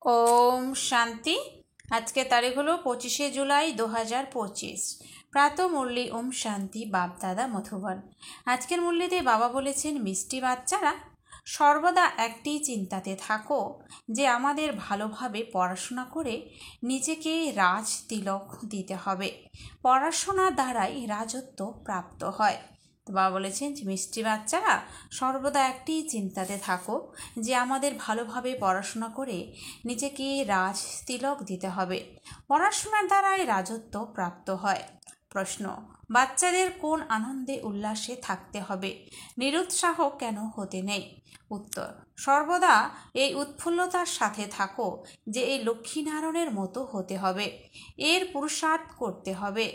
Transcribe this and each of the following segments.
ওম শান্তি। আজকে তারিখ হলো 25শে জুলাই 2025। প্রাত মুরলি ওম শান্তি বাপ-দাদা মধুবন। আজকের মুরলিতে বাবা বলেছেন, মিষ্টি বাচ্চারা, সর্বদা একটি চিন্তাতে থাকো যে আমাদের ভালোভাবে পড়াশোনা করে নিজেকে রাজ তিলক দিতে হবে। পড়াশোনার দ্বারাই রাজত্ব প্রাপ্ত হয়। তো বাবা বলেছেন যে মিষ্টি বাচ্চারা, সর্বদা একটি চিন্তাতে থাকো যে আমাদের ভালোভাবে পড়াশোনা করে নিজেকে রাজ তিলক দিতে হবে। পড়াশোনার দ্বারাই রাজত্ব প্রাপ্ত হয়। প্রশ্ন: বাচ্চাদের কোন আনন্দে উল্লাসে থাকতে হবে, নিরুৎসাহ কেন হতে নেই? উত্তর: সর্বদা এই উৎফুল্লতার সাথে থাকো যে এই লক্ষ্মীনারায়ণের মতো হতে হবে, এর পুরুষার্থ করতে হবে,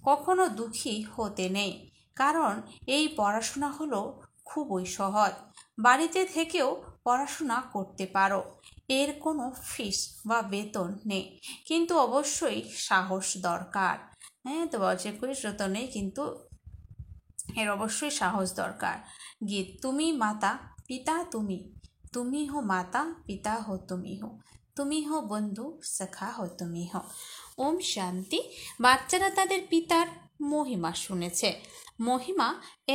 কখনো দুঃখী হতে নেই। কারণ এই পড়াশোনা হলো খুবই সহজ, বাড়িতে থেকেও পড়াশোনা করতে পারো, এর কোনো ফিস বা বেতন নেই, কিন্তু অবশ্যই সাহস দরকার। তো বলছে কোই শ্রোত নেই, কিন্তু এর অবশ্যই সাহস দরকার। গীত: তুমি মাতা পিতা তুমি হো মাতা পিতা হো তুমি হো বন্ধু সখা হো তুমি হো। ওম শান্তি। বাচ্চারা তাদের পিতার মহিমা শুনেছে। মহিমা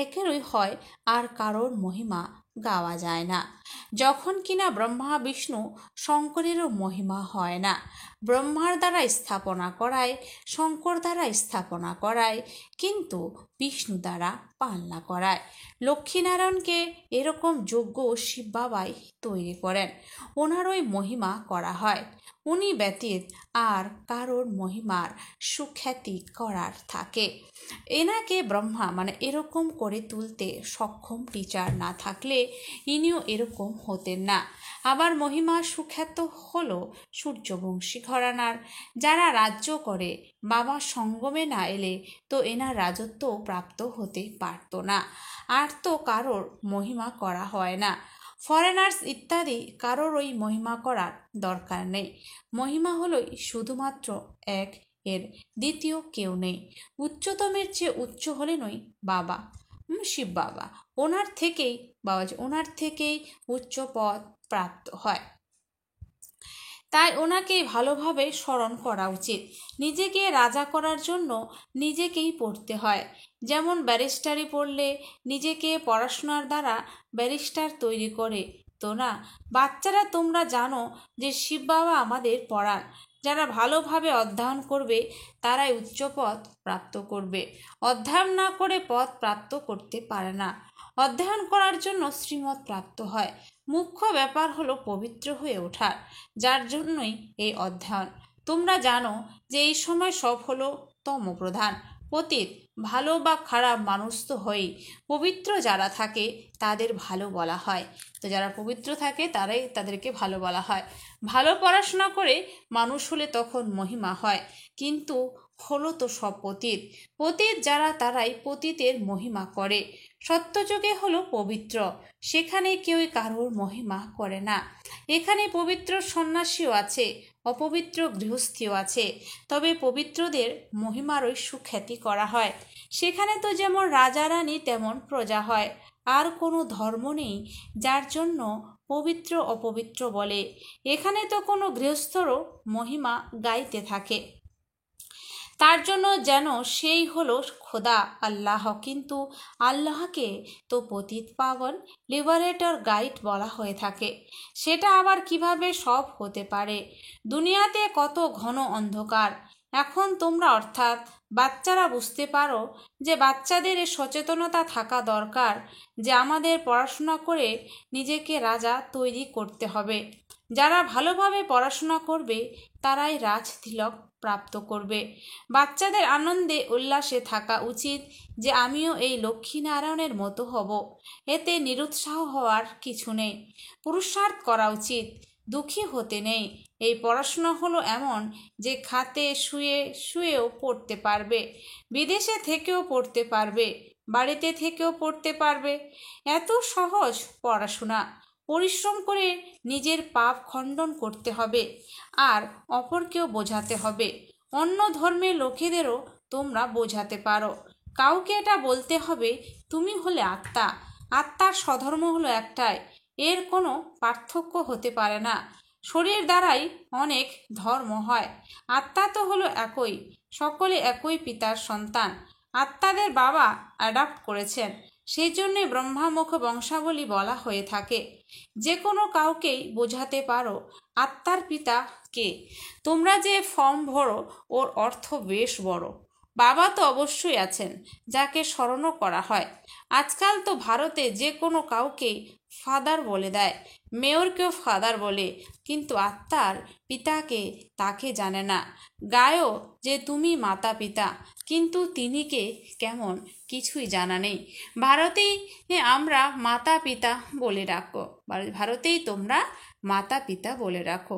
একেরই হয়, আর কারোর মহিমা গাওয়া যায় না। যখন কিনা ব্রহ্মা বিষ্ণু শঙ্করেরও মহিমা হয় না। ব্রহ্মার দ্বারা স্থাপনা করায়, শঙ্কর দ্বারা স্থাপনা করায়, কিন্তু বিষ্ণু দ্বারা পালনা করায়। লক্ষ্মীনারায়ণকে এরকম যোগ্য শিব বাবাই তৈরি করেন, ওনারই মহিমা করা হয়। উনি ব্যতীত আর কারোর মহিমার সুখ্যাতি করার থাকে। এনাকে ব্রহ্মা এরকম করে তুলতে সক্ষম টিচার না থাকলে ইনিও এরকম হতেন না। আবার মহিমা সুখ্যাত হলো সূর্যবংশী ঘরানার, যারা রাজ্য করে বাবা সঙ্গমে না এলে তো এনার রাজত্ব প্রাপ্ত হতে পারত না। আর তো কারোর মহিমা করা হয় না। ফরেনার্স ইত্যাদি কারোর ওই মহিমা করার দরকার নেই। মহিমা হলোই শুধুমাত্র এক, এর দ্বিতীয় কেউ নেই। উচ্চতমের চেয়ে উচ্চ হলেনই বাবা, শিব বাবা। ওনার থেকেই উচ্চ পদ প্রাপ্ত হয়। তাই ওনাকেই ভালোভাবে স্মরণ করা উচিত। নিজেকে রাজা করার জন্য নিজেকেই পড়তে হয়। যেমন ব্যারিস্টারি পড়লে নিজেকে পড়াশোনার দ্বারা ব্যারিস্টার তৈরি করে তো না। বাচ্চারা, তোমরা জানো যে শিব বাবা আমাদের পড়ান। যারা ভালোভাবে অধ্যয়ন করবে তারাই উচ্চ পদ প্রাপ্ত করবে। অধ্যয়ন না করে পদ প্রাপ্ত করতে পারে না। অধ্যয়ন করার জন্য শ্রীমত প্রাপ্ত হয়। মুখ্য ব্যাপার হলো পবিত্র হয়ে ওঠার, যার জন্যই এই অধ্যয়ন। তোমরা জানো যে এই সময় সব হলো তমপ্রধান, পতিত। ভালো বা খারাপ মানুষ তো হয়ই। পবিত্র যারা থাকে তাদের ভালো বলা হয়। তো যারা পবিত্র থাকে তাদেরকে ভালো বলা হয়। ভালো পড়াশোনা করে মানুষ হলে তখন মহিমা হয়, কিন্তু হলো তো সব পতিত। পতিত যারা তারাই পতিতের মহিমা করে। সত্যযুগে হলো পবিত্র, সেখানে কেউই কারোর মহিমা করে না। এখানে পবিত্র সন্ন্যাসীও আছে, অপবিত্র গৃহস্থীও আছে, তবে পবিত্রদের মহিমারই সুখ্যাতি করা হয়। সেখানে তো যেমন রাজা রানী তেমন প্রজা হয়। আর কোনো ধর্ম নেই যার জন্য পবিত্র অপবিত্র বলে। এখানে তো কোনো গৃহস্থরও মহিমা গাইতে থাকে, তার জন্য যেন সেই হলো খোদা আল্লাহ, কিন্তু আল্লাহকে তো পতিত পাবন লিবারেটর গাইড বলা হয়ে থাকে। সেটা আবার কিভাবে সব হতে পারে? দুনিয়াতে কত ঘন অন্ধকার। এখন তোমরা অর্থাৎ বাচ্চারা বুঝতে পারো যে বাচ্চাদের এ সচেতনতা থাকা দরকার যে আমাদের পড়াশোনা করে নিজেকে রাজা তৈরি করতে হবে। যারা ভালোভাবে পড়াশোনা করবে তারাই রাজ তিলক প্রাপ্ত করবে। বাচ্চাদের আনন্দে উল্লাসে থাকা উচিত যে আমিও এই লক্ষ্মীনারায়ণের মতো হব। এতে নিরুৎসাহ হওয়ার কিছু নেই, পুরুষার্থ করা উচিত, দুঃখী হতে নেই। এই পড়াশোনা হলো এমন যে খাতে শুয়েও পড়তে পারবে, বিদেশে থেকেও পড়তে পারবে, বাড়িতে থেকেও পড়তে পারবে। এত সহজ পড়াশোনা। পরিশ্রম করে নিজের পাপ খণ্ডন করতে হবে, আর অপরকেও বোঝাতে হবে। অন্য ধর্মের লোকেদেরও তোমরা বোঝাতে পারো। কাউকে এটা বলতে হবে, তুমি হলে আত্মা, আত্মার স্বধর্ম হলো একটাই, এর কোনো পার্থক্য হতে পারে না। শরীর দ্বারাই অনেক ধর্ম হয়, আত্মা তো হলো একই, সকলে একই পিতার সন্তান। আত্মাদের বাবা অ্যাডাপ্ট করেছেন, সেই জন্যে ব্রহ্মামুখ বংশাবলী বলা হয়ে থাকে। যে কোনো কাউকেই বোঝাতে পারো আত্মার পিতা কে। তোমরা যে ফর্ম ভরো ওর অর্থ বেশ বড়। বাবা তো অবশ্যই আছেন, যাকে স্মরণও করা হয়। আজকাল তো ভারতে যে কোনো কাউকেই ফাদার বলে দেয়, মেয়রকেও ফাদার বলে, কিন্তু আত্মার পিতাকে তাকে জানে না। গায়ও যে তুমি মাতা পিতা, কিন্তু তিনি কে কেমন কিছুই জানা নেই। ভারতেই আমরা মাতা পিতা বলে রাখো, ভারতেই তোমরা মাতা পিতা বলে রাখো।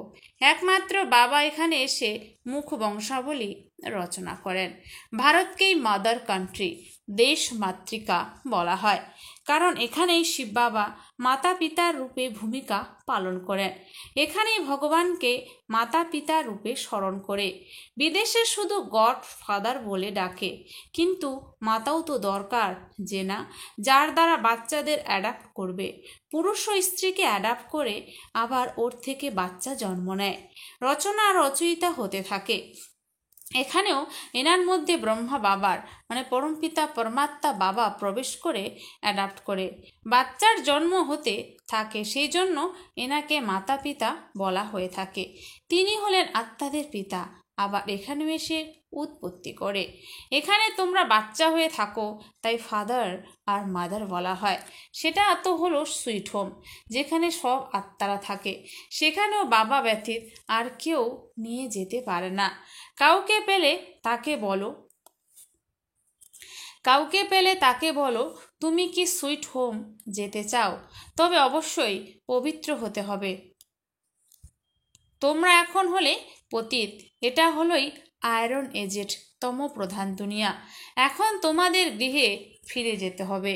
একমাত্র বাবা এখানে এসে মুখ বংশাবলী রচনা করেন। ভারতকেই মাদার কান্ট্রি, দেশ মাতৃকা বলা হয়, কারণ এখানেই শিব বাবা মাতা পিতার রূপে ভূমিকা পালন করেন। এখানেই ভগবানকে মাতা পিতা রূপে স্মরণ করে। বিদেশে শুধু গড ফাদার বলে ডাকে, কিন্তু মাতাও তো দরকার, যে না, যার দ্বারা বাচ্চাদের অ্যাডাপ্ট করবে। পুরুষ ও স্ত্রীকে অ্যাডাপ্ট করে আবার ওর থেকে বাচ্চা জন্ম নেয়, রচনা রচয়িতা হতে থাকে। এখানেও এনার মধ্যে ব্রহ্মা বাবার মানে পরমপিতা পরমাত্মা বাবা প্রবেশ করে অ্যাডাপ্ট করে বাচ্চার জন্ম হতে থাকে, সেই জন্য এনাকে মাতা পিতা বলা হয়ে থাকে। তিনি হলেন আত্মাদের পিতা, আবার এখানেও এসে উৎপত্তি করে। এখানে তোমরা বাচ্চা হয়ে থাকো, তাই ফাদার আর মাদার বলা হয়। সেটা তো হলো সুইট হোম, যেখানে সব আত্মারা থাকে। সেখানেও বাবা ব্যতীত আর কেউ নিয়ে যেতে পারে না। কাউকে পেলে তাকে বলো তুমি কি সুইট হোম যেতে চাও, তবে অবশ্যই পবিত্র হতে হবে। তোমরা এখন হলে পতিত, এটা হলোই আয়রন এজের তম প্রধান দুনিয়া। এখন তোমাদের গৃহে ফিরে যেতে হবে।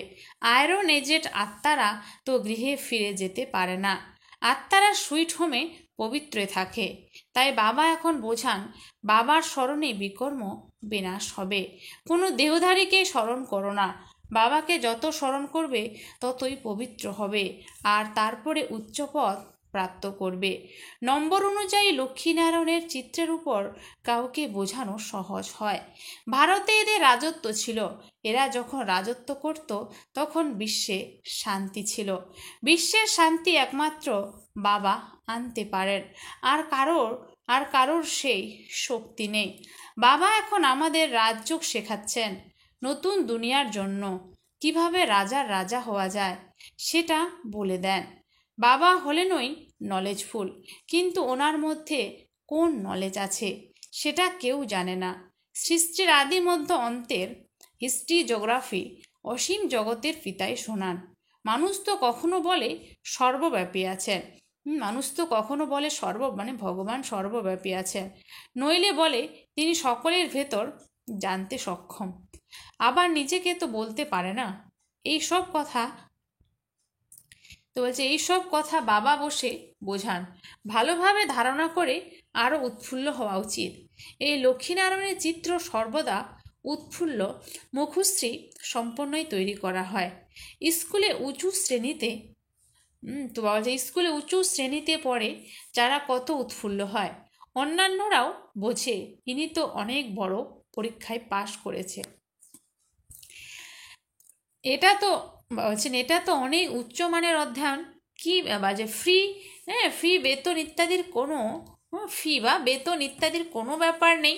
আয়রন এজেট আত্মারা তো গৃহে ফিরে যেতে পারে না, আত্মারা সুইট হোমে পবিত্র থাকে। তাই বাবা এখন বোঝান, বাবার স্মরণে বিকর্ম বিনাশ হবে। কোনো দেহধারীকে স্মরণ করো না, বাবাকে যত স্মরণ করবে ততই পবিত্র হবে, আর তারপরে উচ্চপদ প্রাপ্ত করবে। নম্বর অনুযায়ী লক্ষ্মীনারায়ণের চিত্রের উপর কাউকে বোঝানো সহজ হয়। ভারতে এদের রাজত্ব ছিল, এরা যখন রাজত্ব করত তখন বিশ্বে শান্তি ছিল। বিশ্বের শান্তি একমাত্র বাবা আনতে পারেন, আর কারোর সেই শক্তি নেই। বাবা এখন আমাদের রাজযোগ শেখাচ্ছেন, নতুন দুনিয়ার জন্য কিভাবে রাজার রাজা হওয়া যায় সেটা বলে দেন। বাবা হলেনই নলেজফুল, কিন্তু ওনার মধ্যে কোন নলেজ আছে সেটা কেউ জানে না। সৃষ্টির আদি মধ্য অন্তের হিস্ট্রি জিওগ্রাফি অসীম জগতের পিতাই শোনান। মানুষ তো কখনো বলে সর্বব্যাপী আছেন, মানুষ তো কখনো বলে ভগবান সর্বব্যাপী আছেন, নইলে বলে তিনি সকলের ভেতর জানতে সক্ষম, আবার নিজেকে তো বলতে পারে না। এইসব কথা বাবা বসে বোঝান, ভালোভাবে ধারণা করে আরও উৎফুল্ল হওয়া উচিত। এই লক্ষ্মীনারায়ণের চিত্র সর্বদা উৎফুল্ল মুখশ্রী সম্পন্নই তৈরি করা হয়। স্কুলে উঁচু শ্রেণীতে পড়ে যারা কত উৎফুল্ল হয়, অন্যান্যরাও বোঝে ইনি তো অনেক বড় পরীক্ষায় পাশ করেছে। এটা তো অনেক উচ্চমানের অধ্যয়ন। কি বাজে ফি বেতন ইত্যাদির কোনো বেতন ইত্যাদির কোনো ব্যাপার নেই,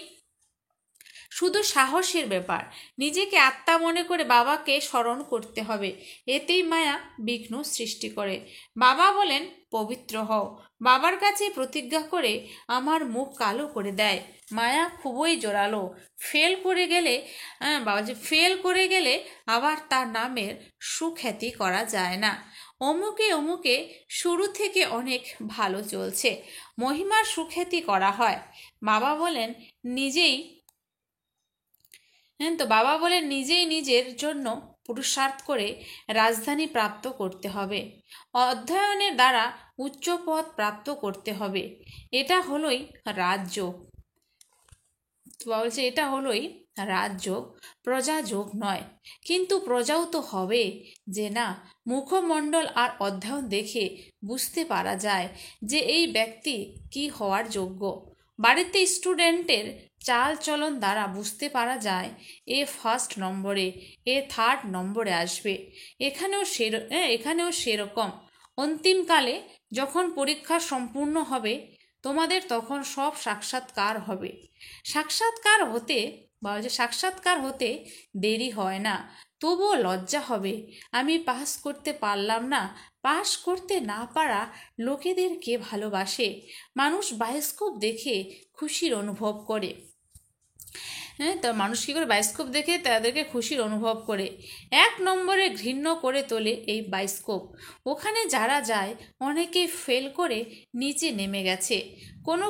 শুধু সাহসের ব্যাপার। নিজেকে আত্মা মনে করে বাবাকে স্মরণ করতে হবে, এতেই মায়া বিঘ্ন সৃষ্টি করে। বাবা বলেন পবিত্র হও, বাবার কাছে প্রতিজ্ঞা করে আমার মুখ কালো করে দেয়। মায়া খুবই জোরালো, ফেল করে গেলে আবার তার নামের সুখ্যাতি করা যায় না। অমুকে শুরু থেকে অনেক ভালো চলছে, মহিমার সুখ্যাতি করা হয়। বাবা বলেন নিজেই নিজের জন্য পুরুষার্থ করে রাজধানী প্রাপ্ত করতে হবে, অধ্যয়নের দ্বারা উচ্চ পদ প্রাপ্ত করতে হবে। এটা হলোই রাজযোগ, প্রজাযোগ নয়। কিন্তু প্রজাও তো হবে, যে না, মুখমণ্ডল আর অধ্যয়ন দেখে বুঝতে পারা যায় যে এই ব্যক্তি কি হওয়ার যোগ্য। বাড়িতে স্টুডেন্টের চাল চলন দ্বারা বুঝতে পারা যায় এ ফার্স্ট নম্বরে, এ থার্ড নম্বরে আসবে। এখানেও সেরকম। অন্তিমকালে যখন পরীক্ষা সম্পূর্ণ হবে তোমাদের তখন সব সাক্ষাৎকার হবে। সাক্ষাৎকার হতে দেরি হয় না, তবুও লজ্জা হবে। আমি পাস করতে পারলাম না। পাস করতে না পারা লোকেদের কে ভালোবাসে? মানুষ বায়োস্কোপ দেখে খুশির অনুভব করে। তা মানুষ কী করে? বায়োস্কোপ দেখে তাদেরকে খুশির অনুভব করে। 1 নম্বরে ঘৃণ্য করে তোলে এই বায়োস্কোপ। ওখানে যারা যায় অনেকে ফেল করে নিচে নেমে গেছে। কোনো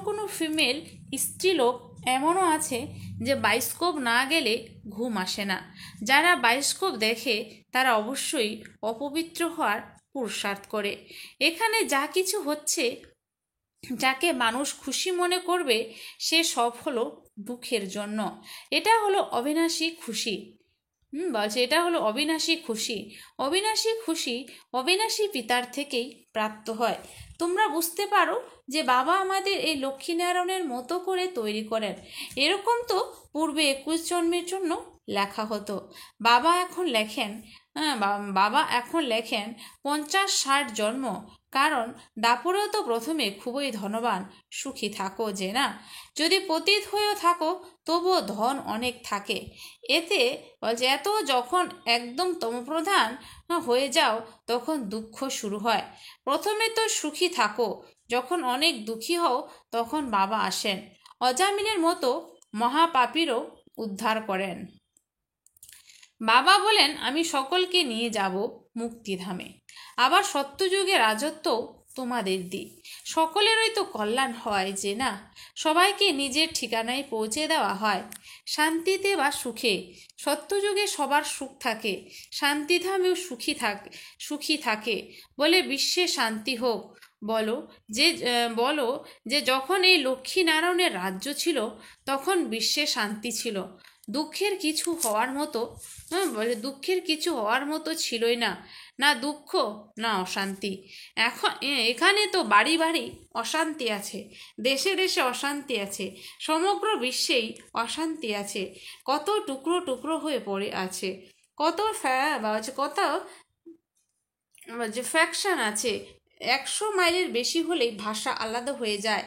কোনো ফিমেল স্ত্রীলোক এমনও আছে যে বায়োস্কোপ না গেলে ঘুম আসে না। যারা বায়োস্কোপ দেখে তারা অবশ্যই অপবিত্র হওয়ার পুরুষার্থ করে। এখানে যা কিছু হচ্ছে, যাকে মানুষ খুশি মনে করবে, সে সব হলো দুঃখের জন্য। এটা হলো অবিনাশী খুশি। এটা হলো অবিনাশী খুশি। অবিনাশী খুশি অবিনাশী পিতার থেকেই প্রাপ্ত হয়। তোমরা বুঝতে পারো যে বাবা আমাদের এই লক্ষ্মীনারায়ণের মতো করে তৈরি করেন। এরকম তো পূর্বে 21 জন্মের জন্য লেখা হতো। বাবা এখন লেখেন 50-60 জন্ম। কারণ দাপুরেও তো প্রথমে খুবই ধনবান সুখী থাকো যে না। যদি পতিত হয়েও থাকো তবুও ধন অনেক থাকে। এত যখন একদম তমপ্রধান হয়ে যাও তখন দুঃখ শুরু হয়। প্রথমে তো সুখী থাকো, যখন অনেক দুঃখী হও তখন বাবা আসেন। অজামিনের মতো মহাপাপীরও উদ্ধার করেন। বাবা বলেন আমি সকলকে নিয়ে যাব মুক্তিধামে। আবার সত্যযুগে রাজত্ব তোমাদের দিই। সকলেরই তো কল্যাণ হয় যে না। সবাইকে নিজের ঠিকানায় পৌঁছে দেওয়া হয়, শান্তিতে বা সুখে। সত্যযুগে সবার সুখ থাকে, শান্তিধামেও সুখী থাকে বলে বিশ্বে শান্তি হোক। বলো যে যখন এই লক্ষ্মীনারায়ণের রাজ্য ছিল তখন বিশ্বে শান্তি ছিল। দুঃখের কিছু হওয়ার মতো ছিলই না। না দুঃখ না অশান্তি। এখানে তো বাড়ি বাড়ি অশান্তি আছে, দেশে দেশে অশান্তি আছে, সমগ্র বিশ্বেই অশান্তি আছে। কত টুকরো টুকরো হয়ে পড়ে আছে, কত ফ্যাকশন আছে। 100 মাইলের বেশি হলেই ভাষা আলাদা হয়ে যায়।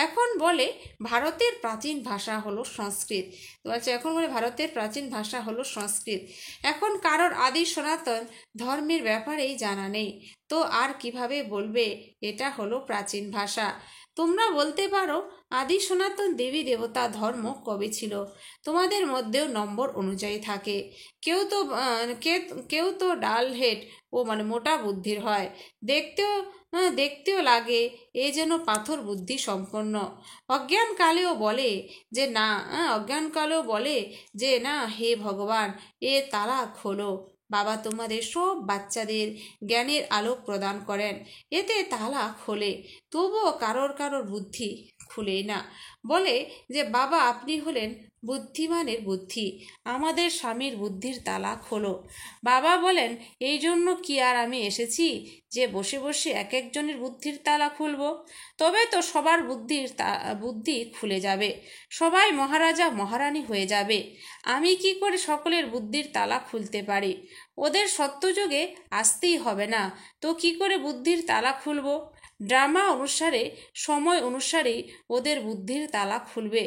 এখন বলে ভারতের প্রাচীন ভাষা হলো সংস্কৃত। এখন কারোর আদি সনাতন ধর্মের ব্যাপারেই জানা নেই, তো আর কিভাবে বলবে এটা হলো প্রাচীন ভাষা? তোমরা বলতে পারো আদি সনাতন দেবী দেবতা ধর্ম কবে ছিল? তোমাদের মধ্যেও নম্বর অনুযায়ী থাকে। কেউ তো ডাল হেড ও মোটা বুদ্ধির হয়, দেখতেও লাগে এ যেন পাথর বুদ্ধি সম্পন্ন। অজ্ঞানকালেও বলে যে না হে ভগবান, এ তালা খোলো। বাবা তোমাদের সব বাচ্চাদের জ্ঞানের আলোক প্রদান করেন, এতে তালা খোলে। তবুও কারোর বুদ্ধি খুলেই না। বলে যে বাবা আপনি হলেন বুদ্ধিমানের বুদ্ধি, আমাদের স্বামীর বুদ্ধির তালা খোলো। বাবা বলেন এই জন্য কি আর আমি এসেছি যে বসে বসে এক একজনের বুদ্ধির তালা খুলব? তবে তো সবার বুদ্ধি খুলে যাবে, সবাই মহারাজা মহারানী হয়ে যাবে। আমি কি করে সকলের বুদ্ধির তালা খুলতে পারি? ওদের সত্যযুগে আসতেই হবে না, তো কি করে বুদ্ধির তালা খুলব? ড্রামা অনুসারে সময় অনুসারেই ওদের বুদ্ধির তালা খুলবে।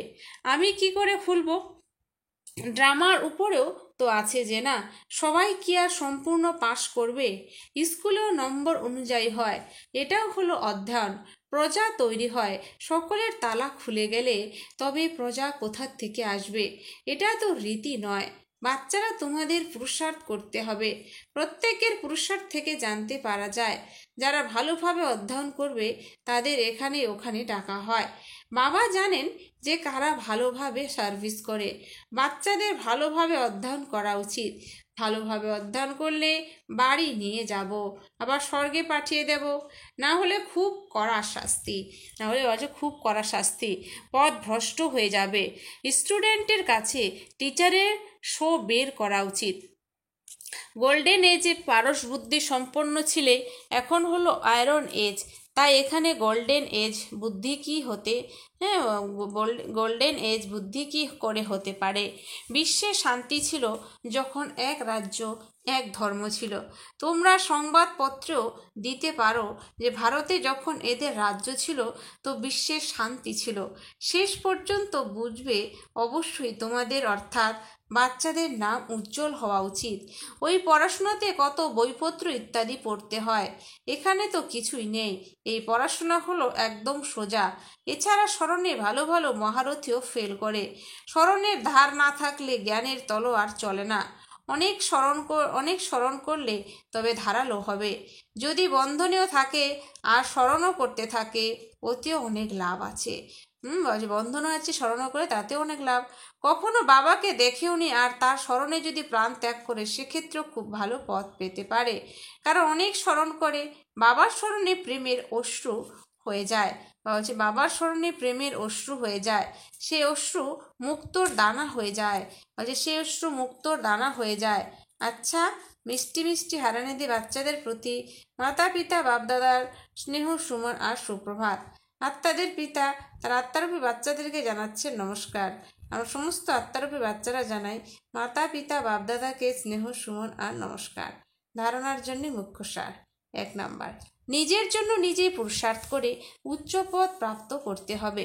আমি কি করে খুলব? ড্রামার উপরেও তো আছে যে না সবাই কি আর সম্পূর্ণ পাশ করবে? স্কুলেও নম্বর অনুযায়ী হয়, এটাও হলো অধ্যয়ন। প্রজা তৈরি হয়, সকলের তালা খুলে গেলে তবে প্রজা কোথার থেকে আসবে? এটা তো রীতি নয়। বাচ্চারা তোমাদের পুরুষার্থ করতে হবে। প্রত্যেকের পুরুষার্থ থেকে জানতে পারা যায়। যারা ভালোভাবে অধ্যয়ন করবে তাদের এখানে ওখানে ডাকা হয়। বাবা জানেন যে কারা ভালোভাবে সার্ভিস করে। বাচ্চাদের ভালোভাবে অধ্যয়ন করা উচিত। ভালোভাবে অধ্যয়ন করলে বাড়ি নিয়ে যাব, আবার স্বর্গে পাঠিয়ে দেব। না হলে খুব কড়া শাস্তি, পথ ভ্রষ্ট হয়ে যাবে। স্টুডেন্টের কাছে টিচারের শো বের করা উচিত। গোল্ডেন এজে পারস বুদ্ধি সম্পন্ন ছিলে, এখন হলো আয়রন এজ। তাই এখানে গোল্ডেন এজ বুদ্ধি কি হতে হ্যাঁ গোল্ডেন এজ বুদ্ধি কি করে হতে পারে? বিশ্বে শান্তি ছিল যখন এক রাজ্য এক ধর্ম ছিল। তোমরা সংবাদপত্রেও দিতে পারো যে ভারতে যখন এদের রাজ্য ছিল তো বিশ্বের শান্তি ছিল। শেষ পর্যন্ত বুঝবে অবশ্যই তোমাদের অর্থাৎ বাচ্চাদের নাম উজ্জ্বল হওয়া উচিত। ওই পড়াশোনাতে কত বইপত্র ইত্যাদি পড়তে হয়, এখানে তো কিছুই নেই। এই পড়াশোনা হলো একদম সোজা। এছাড়া স্মরণে ভালো ভালো মহারথীও ফেল করে। স্মরণের ধার না থাকলে জ্ঞানের তলোয়ার চলে না। অনেক স্মরণ করলে তবে ধারালো হবে। যদি বন্ধনেও থাকে আর স্মরণও করতে থাকে, ওতেও অনেক লাভ আছে। বন্ধনও আছে, স্মরণও করে তাতেও অনেক লাভ। কখনো বাবাকে দেখেও নি আর তার স্মরণে যদি প্রাণ ত্যাগ করে, সেক্ষেত্রেও খুব ভালো পথ পেতে পারে। কারণ অনেক স্মরণ করে বাবার স্মরণে প্রেমের অশ্রু হয়ে যায়, বাবার স্মরণে প্রেমের অশ্রু হয়ে যায়। সে অশ্রু মুক্তোর দানা হয়ে যায়, সে অশ্রু মুক্তোর দানা হয়ে যায়। আচ্ছা, মিষ্টি মিষ্টি হারানিধি বাচ্চাদের প্রতি মাতা পিতা বাপদাদার স্নেহ সুমন আর সুপ্রভাত। আত্মাদের পিতা তার আত্মারূপী বাচ্চাদেরকে জানাচ্ছেন নমস্কার। আমরা সমস্ত আত্মারূপী বাচ্চারা জানাই মাতা পিতা বাপদাদাকে স্নেহ সুমন আর নমস্কার। ধারণার জন্য মুখ্য সার। 1 নাম্বার, নিজের জন্য নিজেই পুরুষার্থ করে উচ্চ পদ প্রাপ্ত করতে হবে।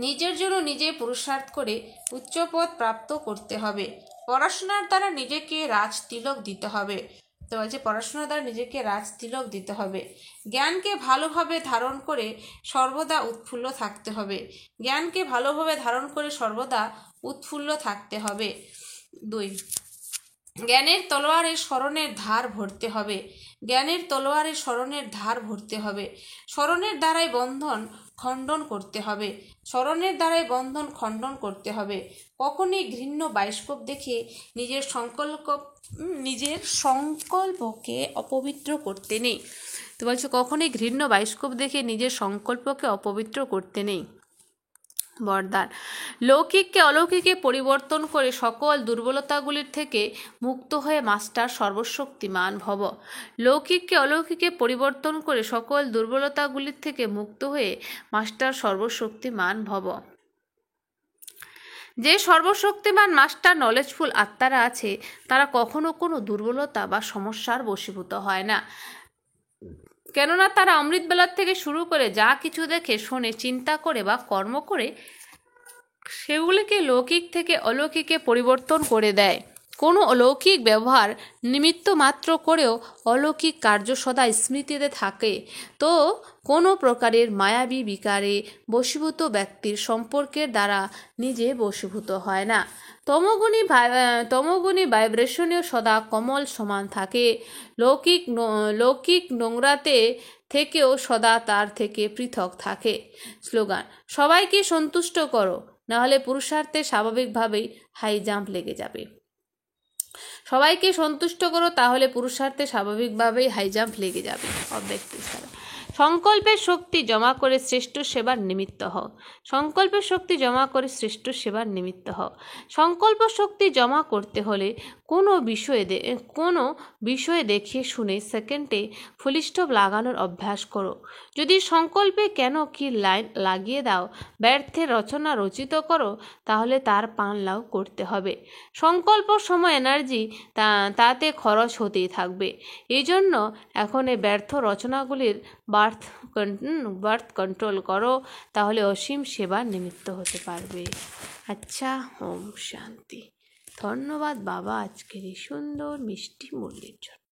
নিজের জন্য নিজে পুরুষার্থ করে উচ্চ পদ প্রাপ্ত করতে হবে। পড়াশোনার দ্বারা নিজেকে রাজতিলক দিতে হবে। তো বলছে পড়াশোনার দ্বারা নিজেকে রাজতিলক দিতে হবে। জ্ঞানকে ভালোভাবে ধারণ করে সর্বদা উৎফুল্ল থাকতে হবে। জ্ঞানকে ভালোভাবে ধারণ করে সর্বদা উৎফুল্ল থাকতে হবে। 2, জ্ঞানের তলোয়ারে স্মরণের ধার ভরতে হবে। জ্ঞানের তলোয়ারে স্মরণের ধার ভরতে হবে। স্মরণের দ্বারাই বন্ধন খণ্ডন করতে হবে। স্মরণের দ্বারাই বন্ধন খণ্ডন করতে হবে। কখনই ঘৃণ্য বায়স্কোপ দেখে নিজের সংকল্পকে অপবিত্র করতে নেই। তো বলছে কখনই ঘৃণ্য বায়স্কোপ দেখে নিজের সংকল্পকে অপবিত্র করতে নেই। বরদান, লৌকিককে অলৌকিকে পরিবর্তন করে সকল দুর্বলতাগুলির থেকে মুক্ত হয়ে মাস্টার সর্বশক্তিমান ভব। লৌকিককে অলৌকিকে পরিবর্তন করে সকল দুর্বলতাগুলির থেকে মুক্ত হয়ে মাস্টার সর্বশক্তিমান ভব। যে সর্বশক্তিমান মাস্টার নলেজফুল আত্মারা আছে, তারা কখনো কোনো দুর্বলতা বা সমস্যার বশীভূত হয় না। কেননা তারা অমৃতবেলার থেকে শুরু করে যা কিছু দেখে, শোনে, চিন্তা করে বা কর্ম করে, সেগুলিকে লৌকিক থেকে অলৌকিকে পরিবর্তন করে দেয়। কোনো অলৌকিক ব্যবহার নিমিত্ত মাত্র করেও অলৌকিক কার্য সদা স্মৃতিতে থাকে। তো কোনো প্রকারের মায়াবী বিকারে বশীভূত ব্যক্তির সম্পর্কের দ্বারা নিজে বশীভূত হয় না। তমোগুণী ভাইব্রেশনেও সদা কমল সমান থাকে। লৌকিক নোংরাতে থেকেও সদা তার থেকে পৃথক থাকে। স্লোগান, সবাইকে সন্তুষ্ট করো, নাহলে পুরুষার্থে স্বাভাবিকভাবেই হাই জাম্প লেগে যাবে। সবাইকে সন্তুষ্ট করো, তাহলে পুরুষার্থে স্বাভাবিকভাবেই হাই জাম্প লেগে যাবে। অব্যক্তি ছাড়া সংকল্পের শক্তি জমা করে শ্রেষ্ঠ সেবার নিমিত্ত হও। সংকল্পের শক্তি জমা করে শ্রেষ্ঠ সেবার নিমিত্ত হও। সংকল্প শক্তি জমা করতে হলে কোনো বিষয়ে দেখে শুনে সেকেন্ডে ফুলস্টপ লাগানোর অভ্যাস করো। যদি সংকল্পে কেন কি লাইন লাগিয়ে দাও, ব্যর্থের রচনা রচিত করো, তাহলে তার পান লাভ করতে হবে। সংকল্প সময় এনার্জি তাতে খরচ হতেই থাকবে। এই জন্য এখন এই ব্যর্থ রচনাগুলির বার্থ কন্ট্রোল করো, তাহলে অসীম সেবার নিমিত্ত হতে পারবে। আচ্ছা, ওম শান্তি। ধন্যবাদ বাবা আজকের এই সুন্দর মিষ্টি মূল্যের জন্য।